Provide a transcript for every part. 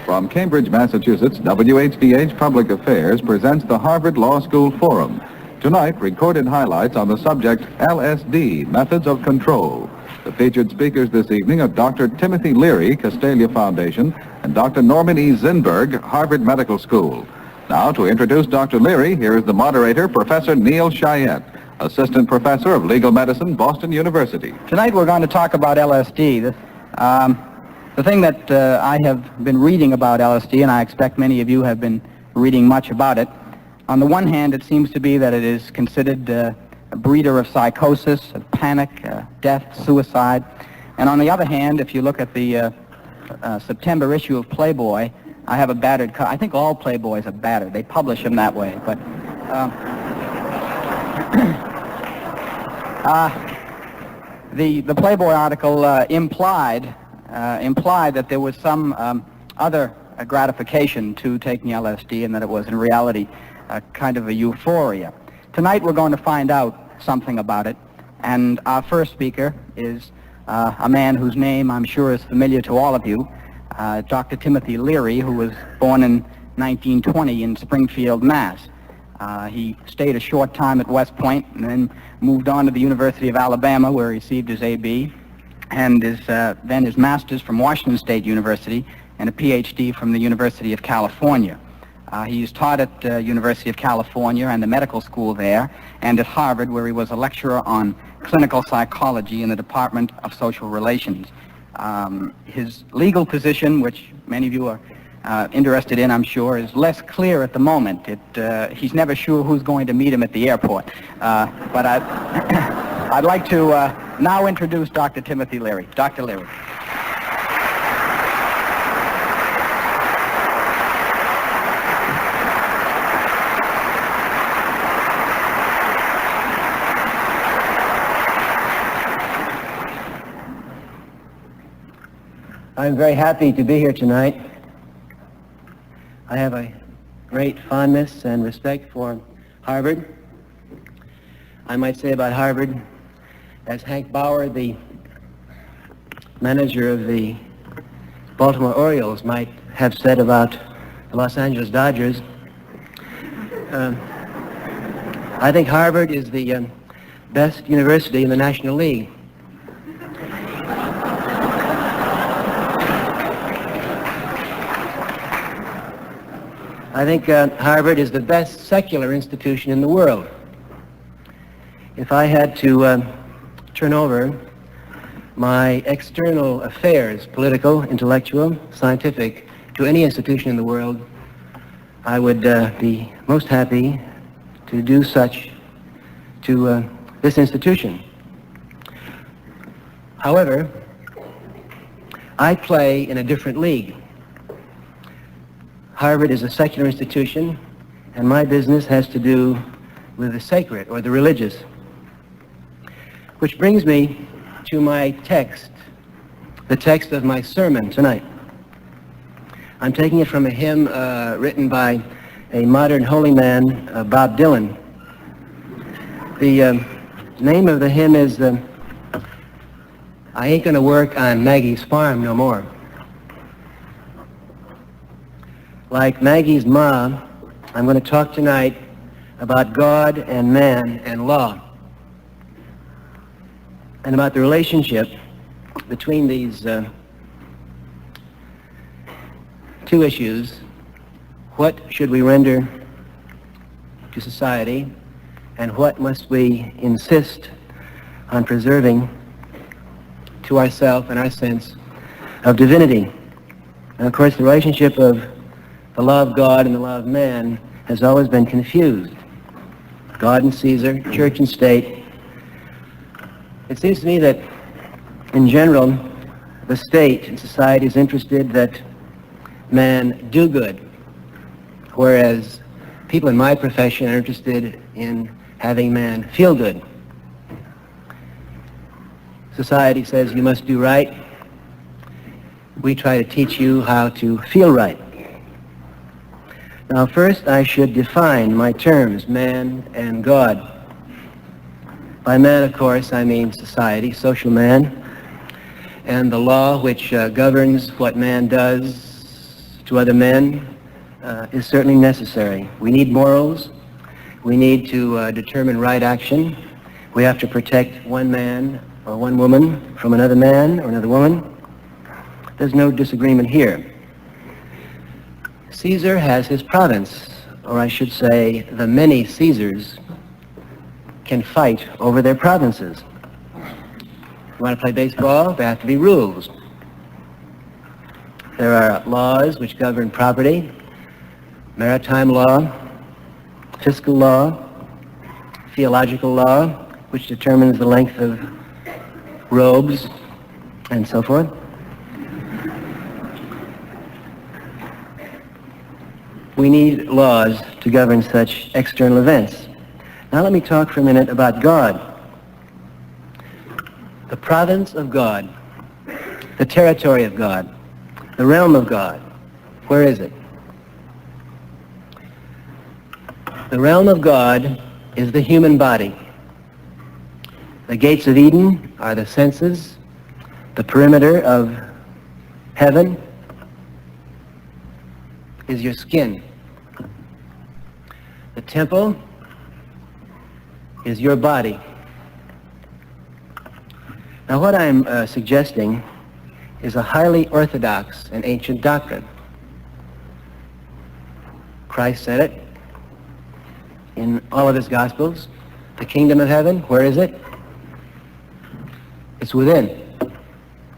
From Cambridge, Massachusetts, WHDH Public Affairs presents the Harvard Law School Forum. Tonight, recorded highlights on the subject LSD, Methods of Control. The featured speakers this evening are Dr. Timothy Leary, Castalia Foundation, and Dr. Norman E. Zinberg, Harvard Medical School. Now, to introduce Dr. Leary, here is the moderator, Professor Neil Cheyette, Assistant Professor of Legal Medicine, Boston University. Tonight we're going to talk about LSD. The thing that I have been reading about LSD, and I expect many of you have been reading much about it, on the one hand it seems to be that it is considered a breeder of psychosis, of panic, death, suicide. And on the other hand, if you look at the September issue of Playboy, I have a battered I think all Playboys are battered. They publish them that way. But the Playboy article implied that there was some other gratification to taking LSD, and that it was in reality kind of a euphoria. Tonight we're going to find out something about it, and our first speaker is a man whose name I'm sure is familiar to all of you, Dr. Timothy Leary, who was born in 1920 in Springfield, Mass. He stayed a short time at West Point and then moved on to the University of Alabama, where he received his A.B. and then his master's from Washington State University and a Ph.D. from the University of California. He's taught at the University of California and the medical school there, and at Harvard, where he was a lecturer on clinical psychology in the Department of Social Relations. His legal position, which many of you are interested in, I'm sure, is less clear at the moment. He's never sure who's going to meet him at the airport. But I'd like to now introduce Dr. Timothy Leary. Dr. Leary. I'm very happy to be here tonight. I have a great fondness and respect for Harvard. I might say about Harvard, as Hank Bauer, the manager of the Baltimore Orioles, might have said about the Los Angeles Dodgers. I think Harvard is the best university in the National League. I think Harvard is the best secular institution in the world. If I had to turn over my external affairs, political, intellectual, scientific, to any institution in the world, I would be most happy to do such to this institution. However, I play in a different league. Harvard is a secular institution, and my business has to do with the sacred or the religious. Which brings me to my text, the text of my sermon tonight. I'm taking it from a hymn written by a modern holy man, Bob Dylan. The name of the hymn is I Ain't Gonna Work on Maggie's Farm No More. Like Maggie's mom, I'm going to talk tonight about God and man and law, and about the relationship between these two issues. What should we render to society, and what must we insist on preserving to ourselves and our sense of divinity? And of course, the relationship of the law of God and the law of man has always been confused. God and Caesar, church and state. It seems to me that, in general, the state and society is interested that man do good, whereas people in my profession are interested in having man feel good. Society says you must do right. We try to teach you how to feel right. Now, first, I should define my terms, man and God. By man, of course, I mean society, social man, and the law which governs what man does to other men is certainly necessary. We need morals. We need to determine right action. We have to protect one man or one woman from another man or another woman. There's no disagreement here. Caesar has his province, or I should say the many Caesars can fight over their provinces. If you want to play baseball, there have to be rules. There are laws which govern property, maritime law, fiscal law, theological law, which determines the length of robes, and so forth. We need laws to govern such external events. Now let me talk for a minute about God. The province of God, the territory of God, the realm of God. Where is it? The realm of God is the human body. The gates of Eden are the senses, the perimeter of heaven is your skin. The temple is your body. Now what I'm suggesting is a highly orthodox and ancient doctrine. Christ said it in all of his Gospels. The kingdom of heaven, where is it? It's within.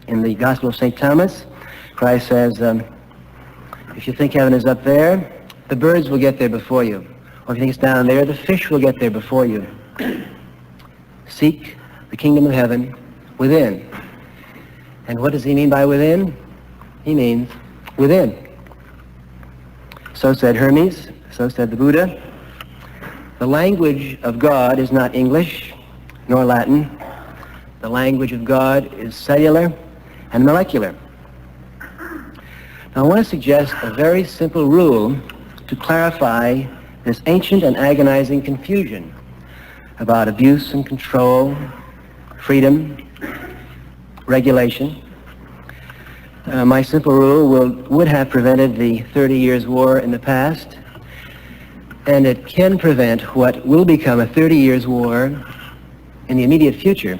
In the Gospel of St. Thomas, Christ says, if you think heaven is up there, the birds will get there before you. Or if you think it's down there, the fish will get there before you. Seek the kingdom of heaven within. And what does he mean by within? He means within. So said Hermes, so said the Buddha. The language of God is not English nor Latin. The language of God is cellular and molecular. Now I want to suggest a very simple rule to clarify this ancient and agonizing confusion about abuse and control, freedom, regulation. My simple rule would have prevented the 30 Years' War in the past, and it can prevent what will become a 30 Years' War in the immediate future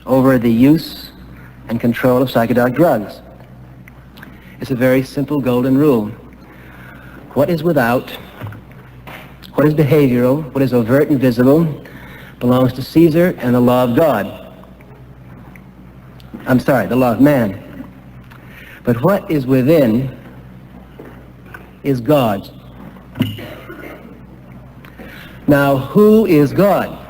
over the use and control of psychedelic drugs. It's a very simple golden rule. What is without, what is behavioral, what is overt and visible, belongs to Caesar and the law of God. I'm sorry, the law of man. But what is within is God's. Now, who is God?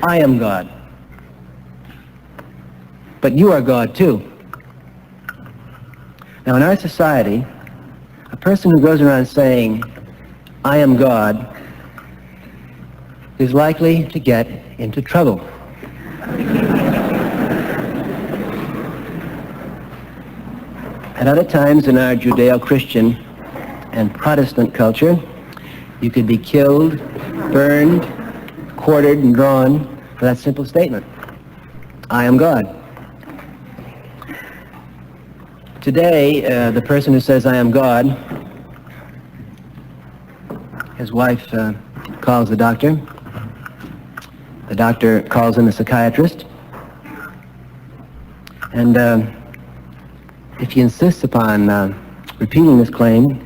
I am God. But you are God too. Now in our society, a person who goes around saying, I am God, is likely to get into trouble. At other times in our Judeo-Christian and Protestant culture, you could be killed, burned, quartered, and drawn for that simple statement. I am God. Today, the person who says, I am God, his wife calls the doctor calls in the psychiatrist, and if he insists upon repeating this claim,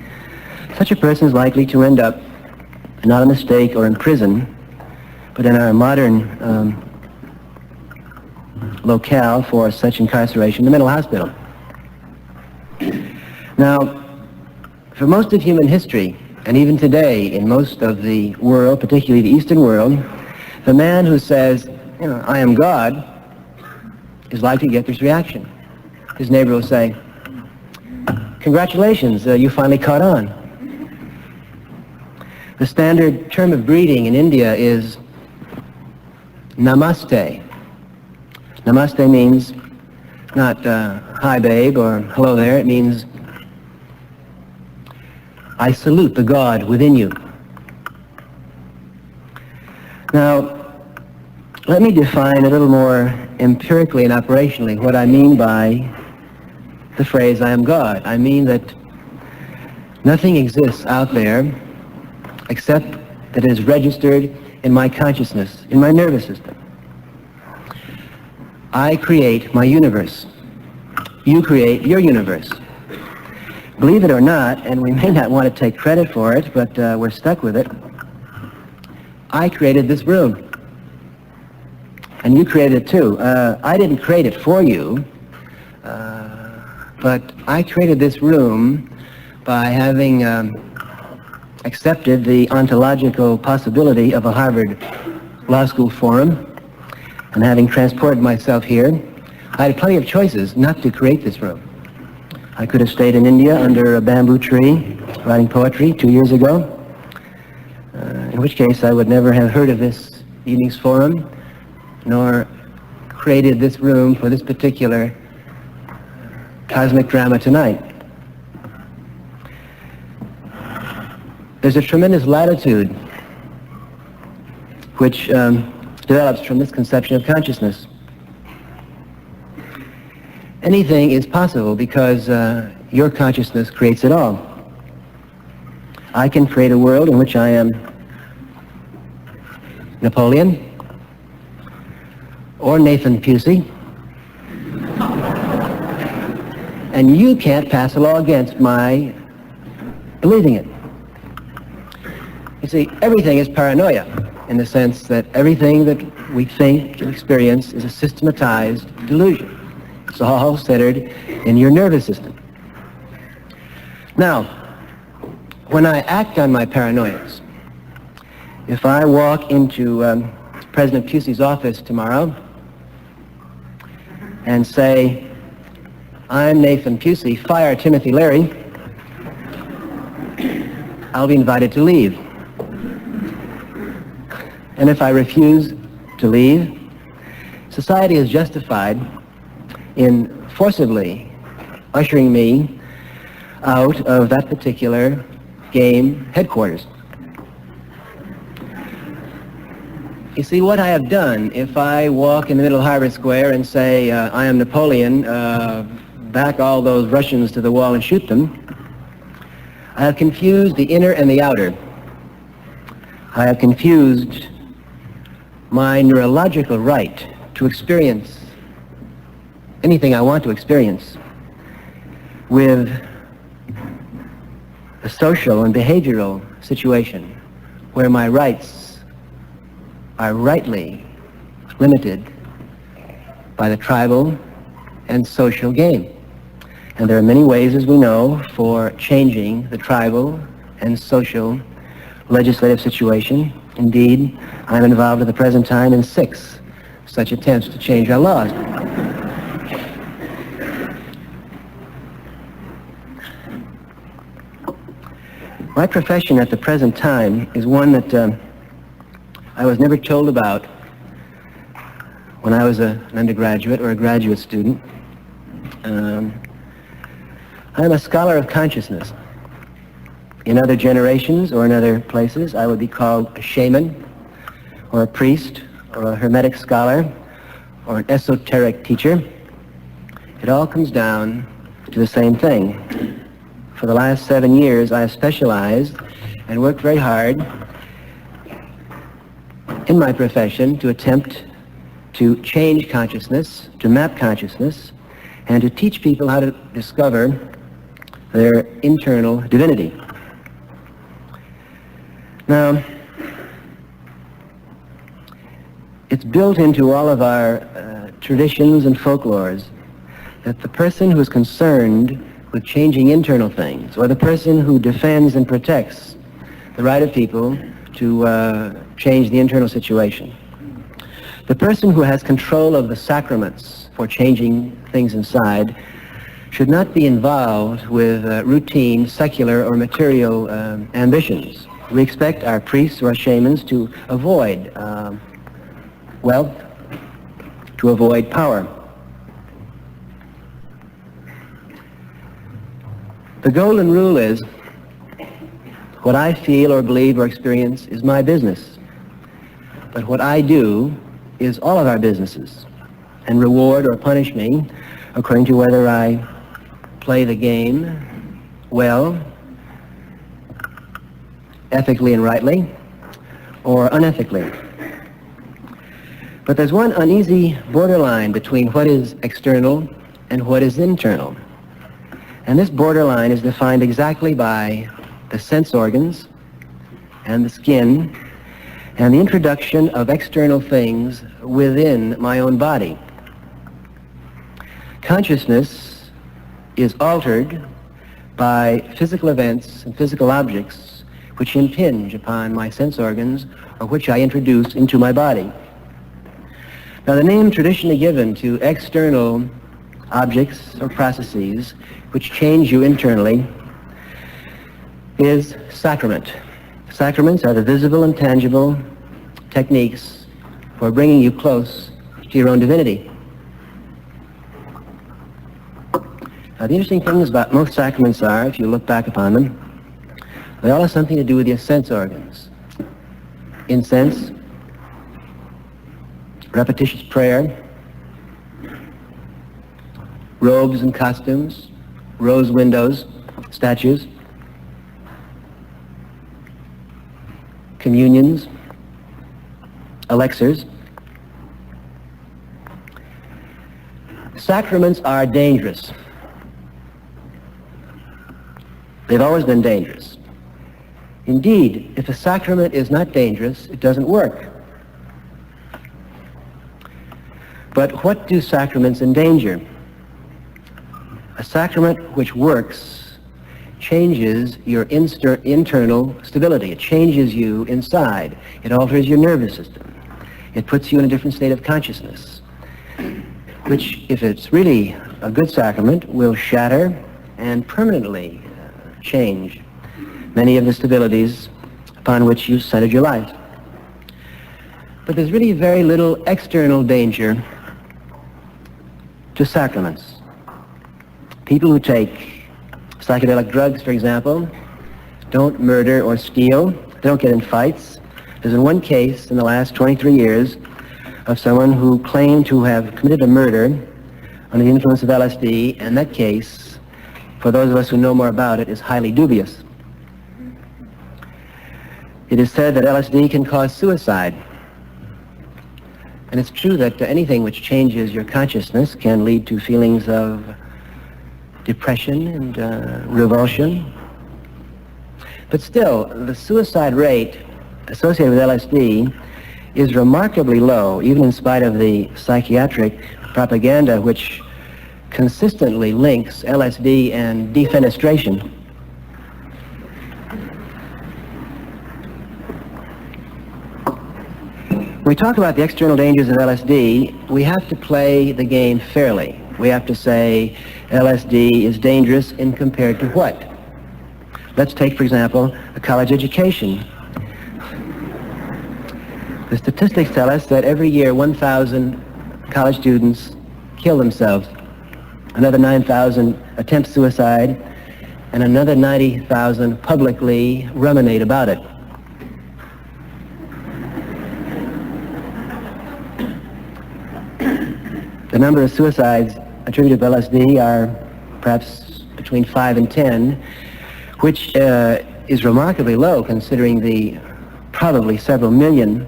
such a person is likely to end up, not a mistake or in prison, but in our modern locale for such incarceration, the mental hospital. Now, for most of human history, and even today in most of the world, particularly the Eastern world, the man who says, I am God, is likely to get this reaction. His neighbor will say, congratulations, you finally caught on. The standard term of greeting in India is namaste. Namaste means not hi babe or hello there. It means I salute the God within you. Now, let me define a little more empirically and operationally what I mean by the phrase, I am God. I mean that nothing exists out there except that it is registered in my consciousness, in my nervous system. I create my universe. You create your universe. Believe it or not, and we may not want to take credit for it, but we're stuck with it, I created this room. And you created it too. I didn't create it for you, but I created this room by having accepted the ontological possibility of a Harvard Law School forum and having transported myself here. I had plenty of choices not to create this room. I could have stayed in India under a bamboo tree writing poetry 2 years ago, in which case I would never have heard of this evening's forum, nor created this room for this particular cosmic drama tonight. There's a tremendous latitude which develops from this conception of consciousness. Anything is possible because your consciousness creates it all. I can create a world in which I am Napoleon or Nathan Pusey, and you can't pass a law against my believing it. You see, everything is paranoia in the sense that everything that we think and experience is a systematized delusion. It's all centered in your nervous system. Now, when I act on my paranoias, if I walk into President Pusey's office tomorrow and say, I'm Nathan Pusey, fire Timothy Leary, I'll be invited to leave. And if I refuse to leave, society is justified in forcibly ushering me out of that particular game headquarters. You see, what I have done, if I walk in the middle of Harvard Square and say, I am Napoleon, back all those Russians to the wall and shoot them, I have confused the inner and the outer. I have confused my neurological right to experience anything I want to experience with a social and behavioral situation where my rights are rightly limited by the tribal and social game. And there are many ways, as we know, for changing the tribal and social legislative situation. Indeed, I'm involved at the present time in 6 such attempts to change our laws. My profession at the present time is one that I was never told about when I was an undergraduate or a graduate student. I'm a scholar of consciousness. In other generations or in other places, I would be called a shaman or a priest or a hermetic scholar or an esoteric teacher. It all comes down to the same thing. For the last 7 years, I have specialized and worked very hard in my profession to attempt to change consciousness, to map consciousness, and to teach people how to discover their internal divinity. Now, it's built into all of our traditions and folklores that the person who is concerned with changing internal things, or the person who defends and protects the right of people to change the internal situation, the person who has control of the sacraments for changing things inside should not be involved with routine, secular, or material ambitions. We expect our priests or our shamans to avoid wealth, to avoid power. The golden rule is, what I feel or believe or experience is my business. But what I do is all of our businesses, and reward or punish me according to whether I play the game well, ethically and rightly, or unethically. But there's one uneasy borderline between what is external and what is internal. And this borderline is defined exactly by the sense organs and the skin and the introduction of external things within my own body. Consciousness is altered by physical events and physical objects which impinge upon my sense organs or which I introduce into my body. Now, the name traditionally given to external objects or processes which change you internally is sacrament. Sacraments are the visible and tangible techniques for bringing you close to your own divinity. Now, the interesting things about most sacraments are, if you look back upon them, they all have something to do with your sense organs. Incense, repetitious prayer, robes and costumes, rose windows, statues, communions, elixirs. Sacraments are dangerous. They've always been dangerous. Indeed, if a sacrament is not dangerous, it doesn't work. But what do sacraments endanger? A sacrament which works changes your internal stability. It changes you inside. It alters your nervous system. It puts you in a different state of consciousness, which, if it's really a good sacrament, will shatter and permanently change many of the stabilities upon which you centered your life. But there's really very little external danger to sacraments. People who take psychedelic drugs, for example, don't murder or steal. They don't get in fights. There's been one case in the last 23 years of someone who claimed to have committed a murder under the influence of LSD, and that case, for those of us who know more about it, is highly dubious. It is said that LSD can cause suicide. And it's true that anything which changes your consciousness can lead to feelings of depression and revulsion. But still, the suicide rate associated with LSD is remarkably low, even in spite of the psychiatric propaganda which consistently links LSD and defenestration. When we talk about the external dangers of LSD, we have to play the game fairly. We have to say LSD is dangerous in compared to what? Let's take, for example, a college education. The statistics tell us that every year 1,000 college students kill themselves, another 9,000 attempt suicide, and another 90,000 publicly ruminate about it. The number of suicides attributed to LSD are perhaps between 5 and 10, which is remarkably low considering the probably several million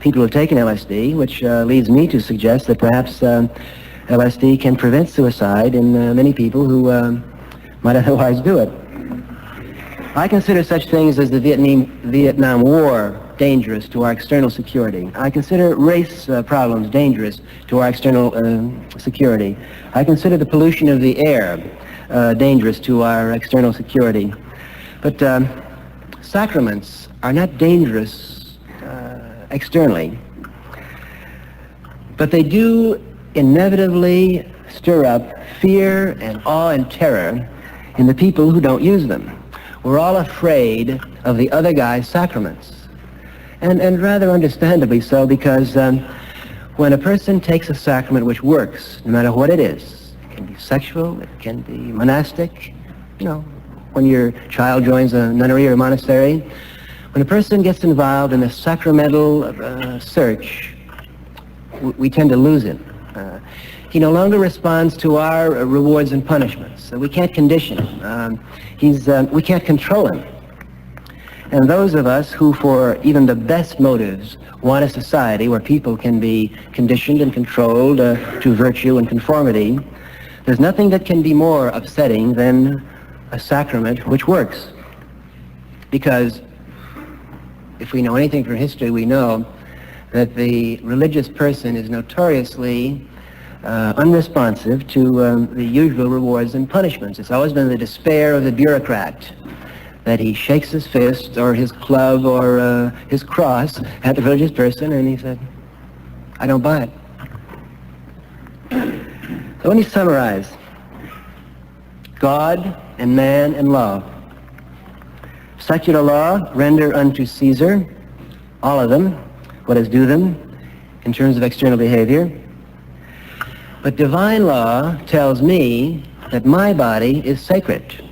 people who have taken LSD, which leads me to suggest that perhaps LSD can prevent suicide in many people who might otherwise do it. I consider such things as the Vietnam War dangerous to our external security. I consider race problems dangerous to our external security. I consider the pollution of the air dangerous to our external security. But sacraments are not dangerous externally, but they do inevitably stir up fear and awe and terror in the people who don't use them. We're all afraid of the other guy's sacraments. And rather understandably so, because when a person takes a sacrament which works, no matter what it is, it can be sexual, it can be monastic, you know, when your child joins a nunnery or a monastery, when a person gets involved in a sacramental search, we tend to lose him. he no longer responds to our rewards and punishments. So we can't condition him. We can't control him. And those of us who, for even the best motives, want a society where people can be conditioned and controlled to virtue and conformity, there's nothing that can be more upsetting than a sacrament which works. Because if we know anything from history, we know that the religious person is notoriously unresponsive to the usual rewards and punishments. It's always been the despair of the bureaucrat that he shakes his fist or his club or his cross at the religious person, and he said, I don't buy it. So let me summarize. God and man and law. Secular law, render unto Caesar, all of them, what is due them in terms of external behavior. But divine law tells me that my body is sacred.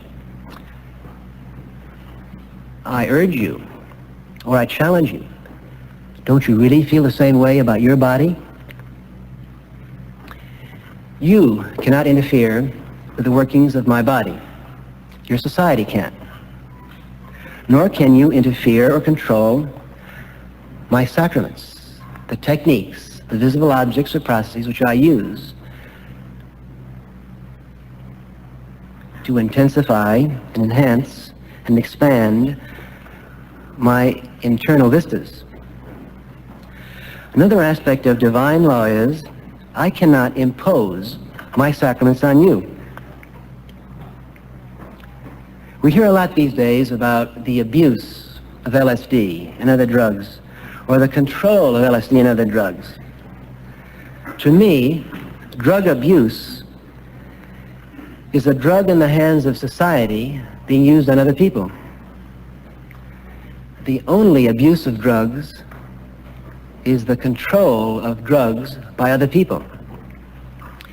I urge you, or I challenge you, don't you really feel the same way about your body? You cannot interfere with the workings of my body. Your society can't. Nor can you interfere or control my sacraments, the techniques, the visible objects or processes which I use to intensify and enhance and expand my internal vistas. Another aspect of divine law is I cannot impose my sacraments on you. We hear a lot these days about the abuse of LSD and other drugs, or the control of LSD and other drugs. To me, drug abuse is a drug in the hands of society being used on other people. The only abuse of drugs is the control of drugs by other people.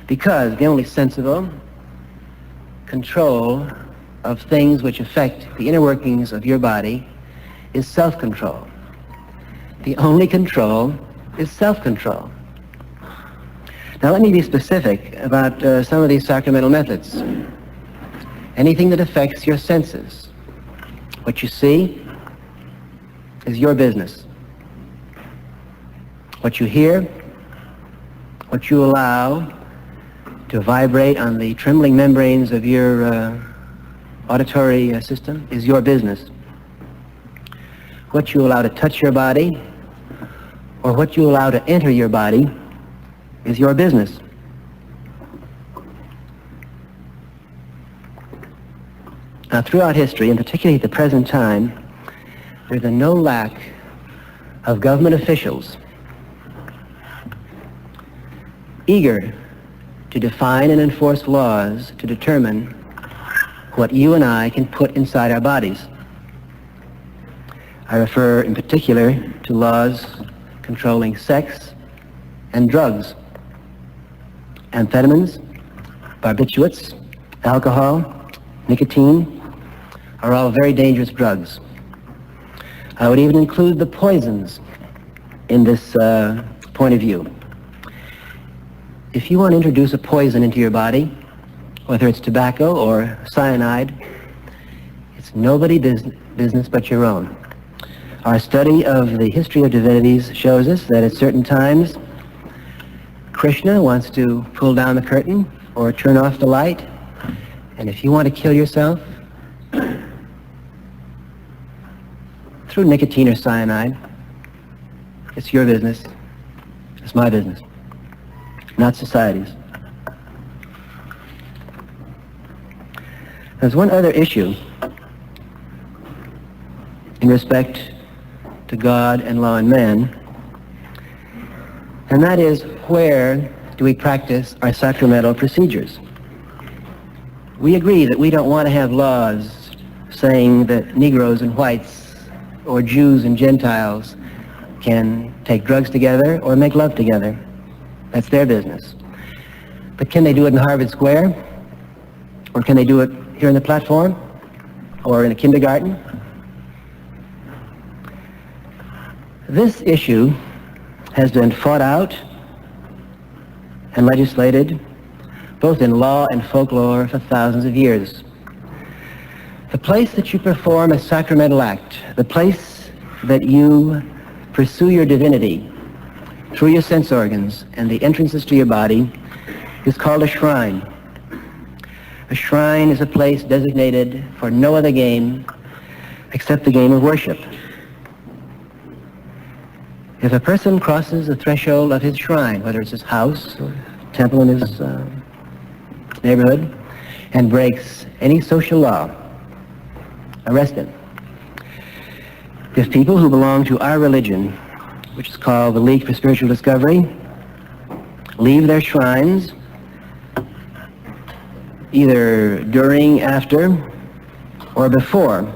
Because the only sensible control of things which affect the inner workings of your body is self-control. The only control is self-control. Now let me be specific about some of these sacramental methods. Anything that affects your senses. What you see is your business. What you hear, what you allow to vibrate on the trembling membranes of your auditory system is your business. What you allow to touch your body or what you allow to enter your body is your business. Now, throughout history, and particularly at the present time, there's been no lack of government officials eager to define and enforce laws to determine what you and I can put inside our bodies. I refer in particular to laws controlling sex and drugs. Amphetamines, barbiturates, alcohol, nicotine are all very dangerous drugs. I would even include the poisons in this point of view. If you want to introduce a poison into your body, whether it's tobacco or cyanide, it's nobody's business but your own. Our study of the history of divinities shows us that at certain times, Krishna wants to pull down the curtain or turn off the light, and if you want to kill yourself through nicotine or cyanide, it's your business, it's my business, not society's. There's one other issue in respect to God and law and man, and that is, where do we practice our sacramental procedures? We agree that we don't want to have laws saying that Negroes and whites or Jews and Gentiles can take drugs together or make love together. That's their business. But can they do it in Harvard Square? Or can they do it here in the platform? Or in a kindergarten? This issue has been fought out and legislated both in law and folklore for thousands of years. The place that you perform a sacramental act, the place that you pursue your divinity through your sense organs and the entrances to your body, is called a shrine. A shrine is a place designated for no other game except the game of worship. If a person crosses the threshold of his shrine, whether it's his house or temple in his neighborhood, and breaks any social law, arrest him. If people who belong to our religion, which is called the League for Spiritual Discovery, leave their shrines either during, after, or before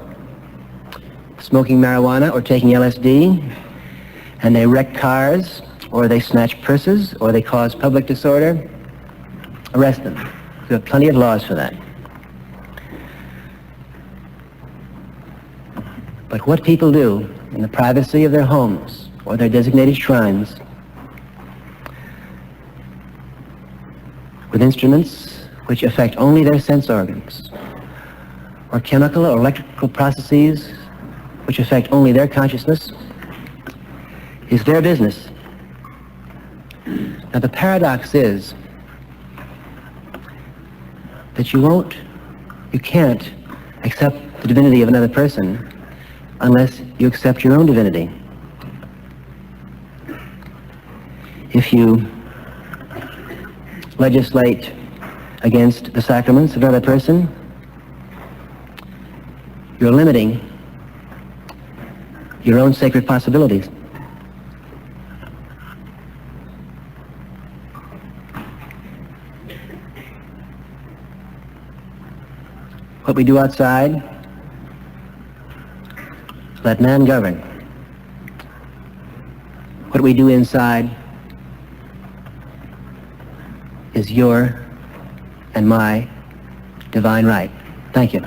smoking marijuana or taking LSD, and they wreck cars, or they snatch purses, or they cause public disorder, arrest them. We have plenty of laws for that. But what people do in the privacy of their homes or their designated shrines with instruments which affect only their sense organs, or chemical or electrical processes which affect only their consciousness, is their business. Now the paradox is that you can't accept the divinity of another person unless you accept your own divinity. If you legislate against the sacraments of another person, you're limiting your own sacred possibilities. What we do outside, let man govern. What we do inside is your and my divine right. Thank you.